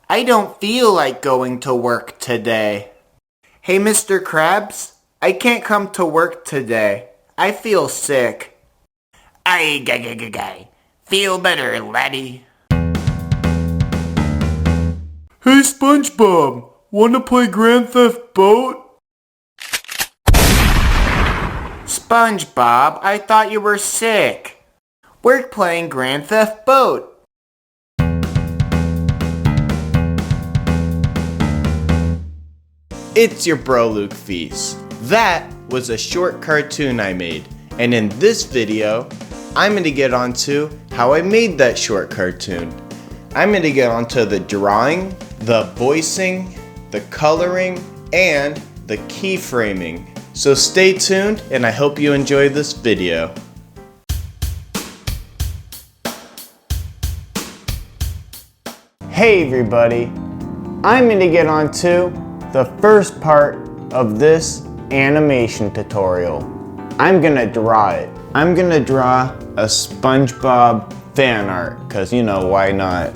I don't feel like going to work today. Hey, Mr. Krabs, I can't come to work today. I feel sick. Aye. Feel better, laddie. Hey SpongeBob, wanna play Grand Theft Boat? SpongeBob, I thought you were sick. We're playing Grand Theft Boat. It's your bro Luke Feast. That was a short cartoon I made, and in this video, I'm going to get onto how I made that short cartoon. I'm going to get onto the drawing, the voicing, the coloring, and the keyframing. So stay tuned, and I hope you enjoy this video. Hey everybody, I'm going to get onto the first part of this animation tutorial. I'm gonna draw it. I'm gonna draw a SpongeBob fan art, cause you know, why not?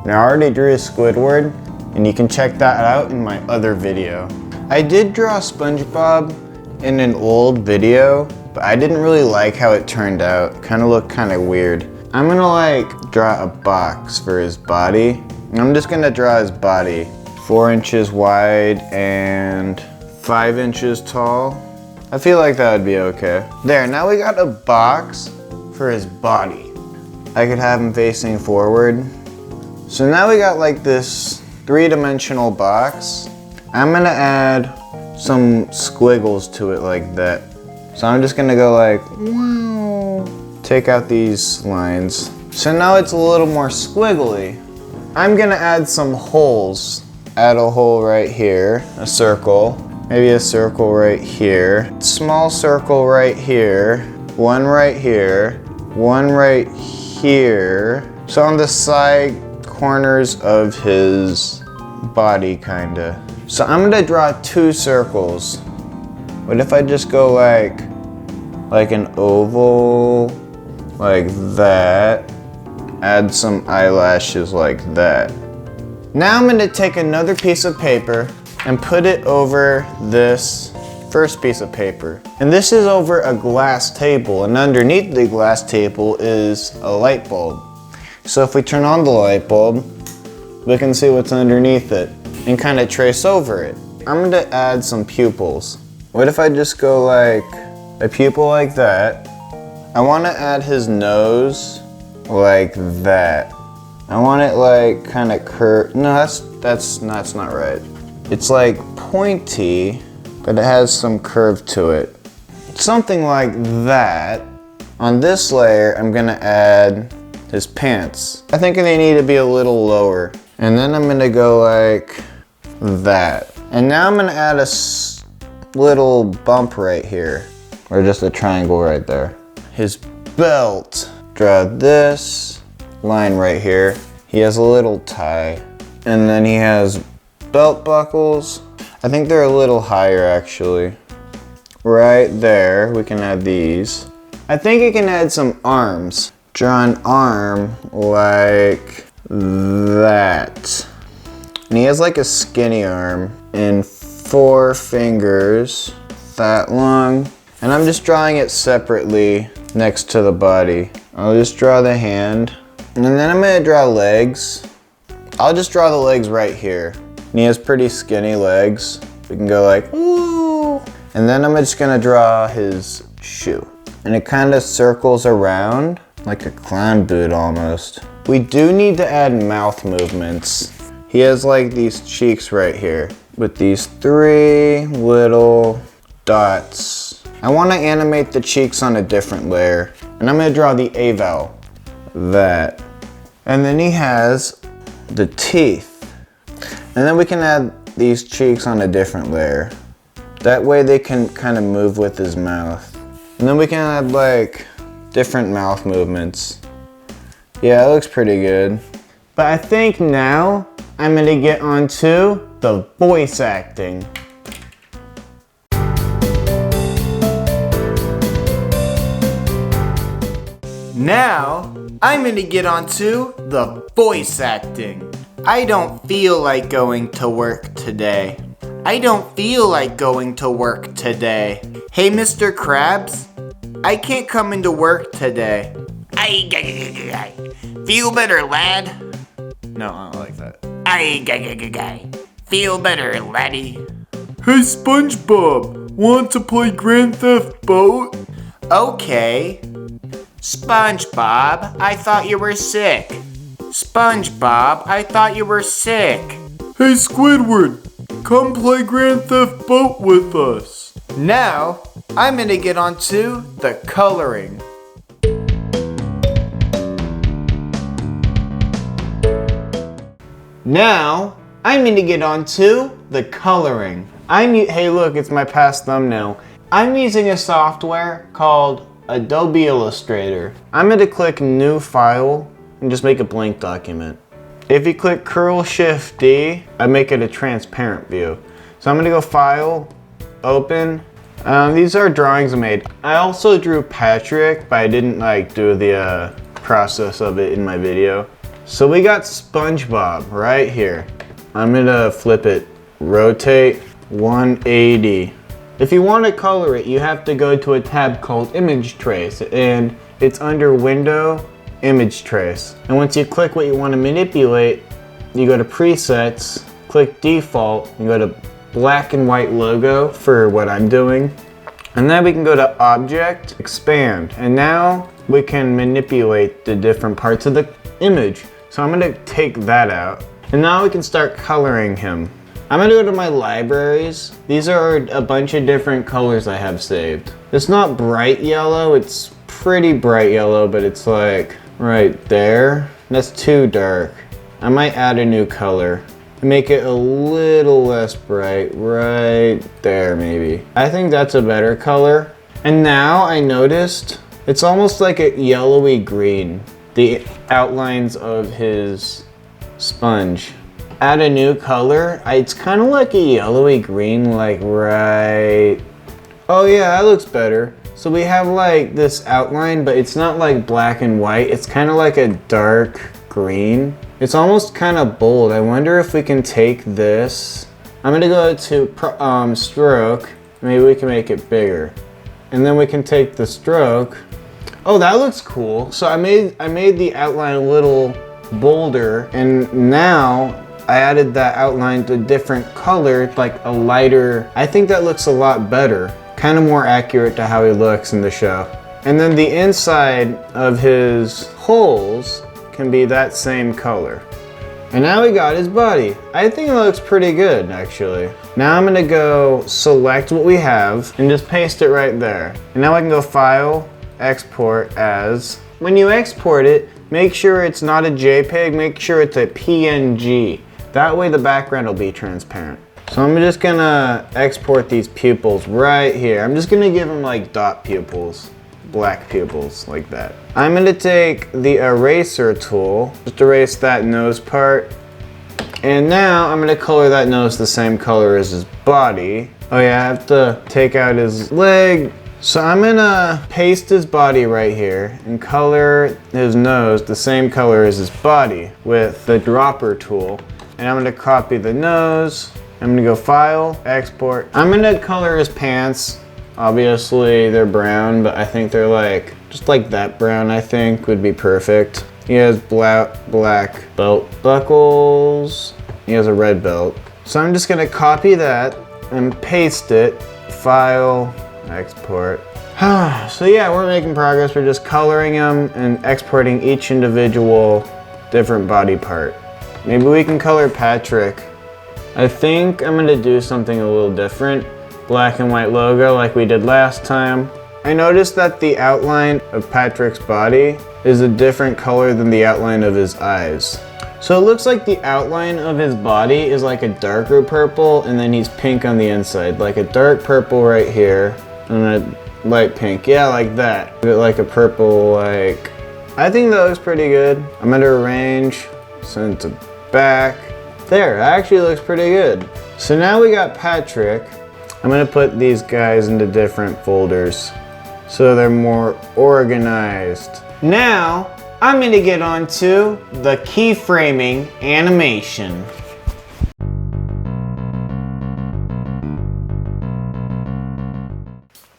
Now I already drew a Squidward, and you can check that out in my other video. I did draw SpongeBob in an old video, but I didn't really like how it turned out. Kinda looked kinda weird. I'm gonna draw a box for his body. I'm just gonna draw his body. 4 inches wide and 5 inches tall. I feel like that would be okay. There, now we got a box for his body. I could have him facing forward. So now we got like this 3-dimensional box. I'm gonna add some squiggles to it like that. So I'm just gonna go like, wow. Take out these lines. So now it's a little more squiggly. I'm gonna add some holes. Add a hole right here, a circle, maybe a circle right here, small circle right here, one right here, one right here. So on the side corners of his body kinda. So I'm gonna draw 2 circles. What if I just go like an oval, like that, add some eyelashes like that. Now I'm going to take another piece of paper and put it over this first piece of paper. And this is over a glass table, and underneath the glass table is a light bulb. So if we turn on the light bulb, we can see what's underneath it and kind of trace over it. I'm going to add some pupils. What if I just go like a pupil like that? I want to add his nose like that. I want it like kind of curved. No, that's not right. It's like pointy, but it has some curve to it. Something like that. On this layer, I'm gonna add his pants. I think they need to be a little lower. And then I'm gonna go like that. And now I'm gonna add a little bump right here, or just a triangle right there. His belt. Draw this line right here. He has a little tie, and then he has belt buckles. I think they're a little higher actually. Right there, we can add these. I think you can add some arms. Draw an arm like that. And he has like a skinny arm and 4 fingers that long. And I'm just drawing it separately next to the body. I'll just draw the hand. And then I'm gonna draw legs. I'll just draw the legs right here. And he has pretty skinny legs. We can go like, ooh. And then I'm just gonna draw his shoe. And it kind of circles around like a clown boot almost. We do need to add mouth movements. He has like these cheeks right here with these 3 little dots. I wanna animate the cheeks on a different layer. And I'm gonna draw the A vowel. That. And then he has the teeth. And then we can add these cheeks on a different layer. That way they can kind of move with his mouth. And then we can add like different mouth movements. Yeah, it looks pretty good. But I think now I'm gonna get onto the voice acting. Now, I'm gonna get onto the voice acting. I don't feel like going to work today. I don't feel like going to work today. Hey, Mr. Krabs, I can't come into work today. Feel better, lad. No, I don't like that. Feel better, laddie. Hey SpongeBob, want to play Grand Theft Boat? Okay. SpongeBob, I thought you were sick. SpongeBob, I thought you were sick. Hey Squidward, come play Grand Theft Boat with us. Now, I'm gonna get on to the coloring. Now, I'm gonna get on to the coloring. Hey look, it's my past thumbnail. I'm using a software called Adobe Illustrator. I'm gonna click New File and just make a blank document. If you click Ctrl-Shift-D, I make it a transparent view. So I'm gonna go File, Open. These are drawings I made. I also drew Patrick, but I didn't do the process of it in my video. So we got SpongeBob right here. I'm gonna flip it, rotate 180. If you want to color it, you have to go to a tab called Image Trace, and it's under Window, Image Trace. And once you click what you want to manipulate, you go to Presets, click Default, and go to Black and White Logo for what I'm doing. And then we can go to Object, Expand, and now we can manipulate the different parts of the image. So I'm gonna take that out, and now we can start coloring him. I'm gonna go to my libraries. These are a bunch of different colors I have saved. It's not bright yellow, it's pretty bright yellow, but it's like right there. That's too dark. I might add a new color. Make it a little less bright, right there maybe. I think that's a better color. And now I noticed it's almost like a yellowy green, the outlines of his sponge. Add a new color. It's kind of like a yellowy green, like right. Oh yeah, that looks better. So we have like this outline, but it's not like black and white. It's kind of like a dark green. It's almost kind of bold. I wonder if we can take this. I'm gonna go to stroke. Maybe we can make it bigger. And then we can take the stroke. Oh, that looks cool. So I made the outline a little bolder, and now I added that outline to a different color, like a lighter. I think that looks a lot better. Kind of more accurate to how he looks in the show. And then the inside of his holes can be that same color. And now we got his body. I think it looks pretty good, actually. Now I'm gonna go select what we have and just paste it right there. And now I can go File, Export As. When you export it, make sure it's not a JPEG, make sure it's a PNG. That way the background will be transparent. So I'm just gonna export these pupils right here. I'm just gonna give them like dot pupils, black pupils, like that. I'm gonna take the eraser tool, just erase that nose part. And now I'm gonna color that nose the same color as his body. Oh yeah, I have to take out his leg. So I'm gonna paste his body right here and color his nose the same color as his body with the dropper tool. And I'm gonna copy the nose. I'm gonna go File, Export. I'm gonna color his pants. Obviously they're brown, but I think they're like, just like that brown I think would be perfect. He has black belt buckles. He has a red belt. So I'm just gonna copy that and paste it. File, Export. So yeah, we're making progress. We're just coloring him and exporting each individual different body part. Maybe we can color Patrick. I think I'm gonna do something a little different. Black and white logo like we did last time. I noticed that the outline of Patrick's body is a different color than the outline of his eyes. So it looks like the outline of his body is like a darker purple, and then he's pink on the inside. Like a dark purple right here, and a light pink. Yeah, like that. Like a purple, like... I think that looks pretty good. I'm gonna arrange, send to back. There, it actually looks pretty good. So now we got Patrick. I'm gonna put these guys into different folders so they're more organized. Now, I'm gonna get on to the keyframing animation.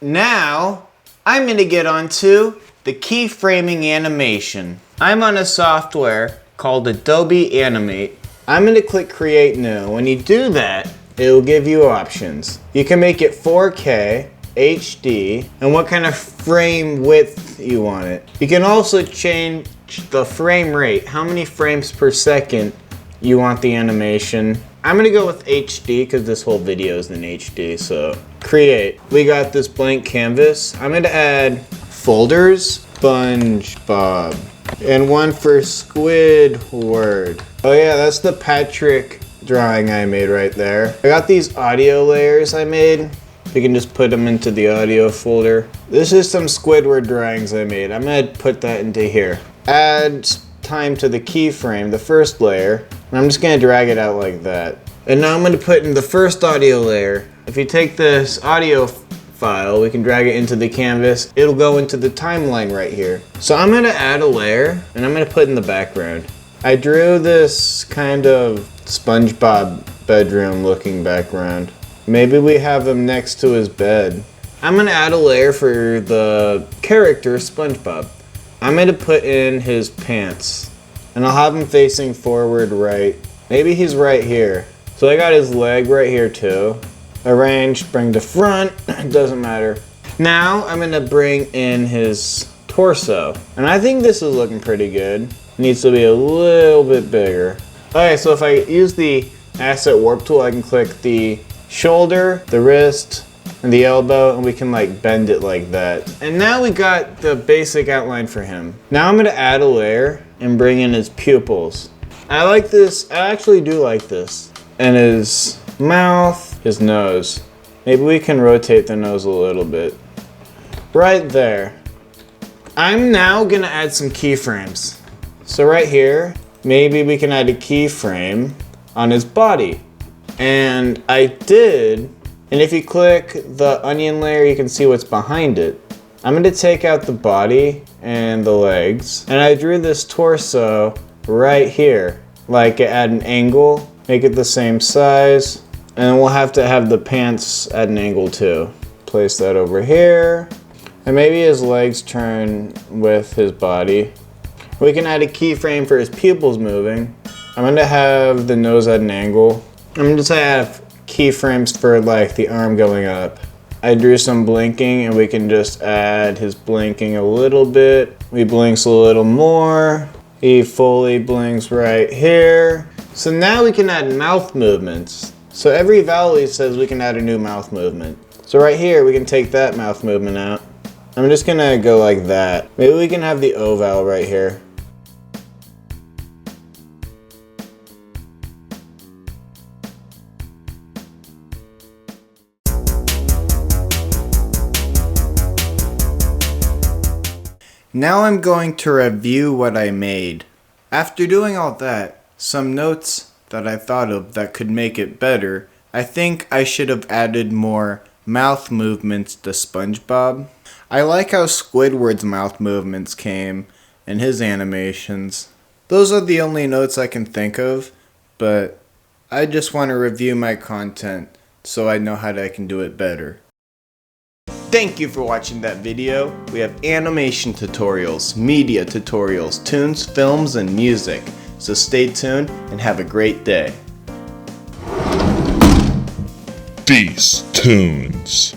Now, I'm gonna get on to the keyframing animation. I'm on a software called Adobe Animate. I'm gonna click Create New. When you do that, it will give you options. You can make it 4K, HD, and what kind of frame width you want it. You can also change the frame rate, how many frames per second you want the animation. I'm gonna go with HD because this whole video is in HD, so create. We got this blank canvas. I'm gonna add folders, SpongeBob, and one for Squidward. Oh yeah, that's the Patrick drawing I made right there. I got these audio layers I made. We can just put them into the audio folder. This is some Squidward drawings I made. I'm gonna put that into here. Add time to the keyframe, the first layer, and I'm just gonna drag it out like that. And now I'm gonna put in the first audio layer. If you take this audio file, we can drag it into the canvas. It'll go into the timeline right here. So I'm gonna add a layer, and I'm gonna put in the background. I drew this kind of SpongeBob bedroom looking background. Maybe we have him next to his bed. I'm gonna add a layer for the character SpongeBob. I'm gonna put in his pants, and I'll have him facing forward right. Maybe he's right here. So I got his leg right here too. Arrange, bring to front, doesn't matter. Now I'm gonna bring in his torso, and I think this is looking pretty good. It needs to be a little bit bigger. Okay, so if I use the asset warp tool, I can click the shoulder, the wrist, and the elbow, and we can like bend it like that. And now we got the basic outline for him. Now I'm gonna add a layer and bring in his pupils. I like this, I actually do like this. And his mouth, his nose. Maybe we can rotate the nose a little bit. Right there. I'm now gonna add some keyframes. So right here, maybe we can add a keyframe on his body. And I did, and if you click the onion layer, you can see what's behind it. I'm gonna take out the body and the legs, and I drew this torso right here. Like at an angle, make it the same size, and we'll have to have the pants at an angle too. Place that over here, and maybe his legs turn with his body. We can add a keyframe for his pupils moving. I'm gonna have the nose at an angle. I'm gonna just have keyframes for like the arm going up. I drew some blinking, and we can just add his blinking a little bit. He blinks a little more. He fully blinks right here. So now we can add mouth movements. So every vowel says we can add a new mouth movement. So right here, we can take that mouth movement out. I'm just gonna go like that. Maybe we can have the O vowel right here. Now I'm going to review what I made. After doing all that, some notes that I thought of that could make it better. I think I should have added more mouth movements to SpongeBob. I like how Squidward's mouth movements came and his animations. Those are the only notes I can think of, but I just want to review my content so I know how I can do it better. Thank you for watching that video. We have animation tutorials, media tutorials, tunes, films, and music. So stay tuned and have a great day. These tunes.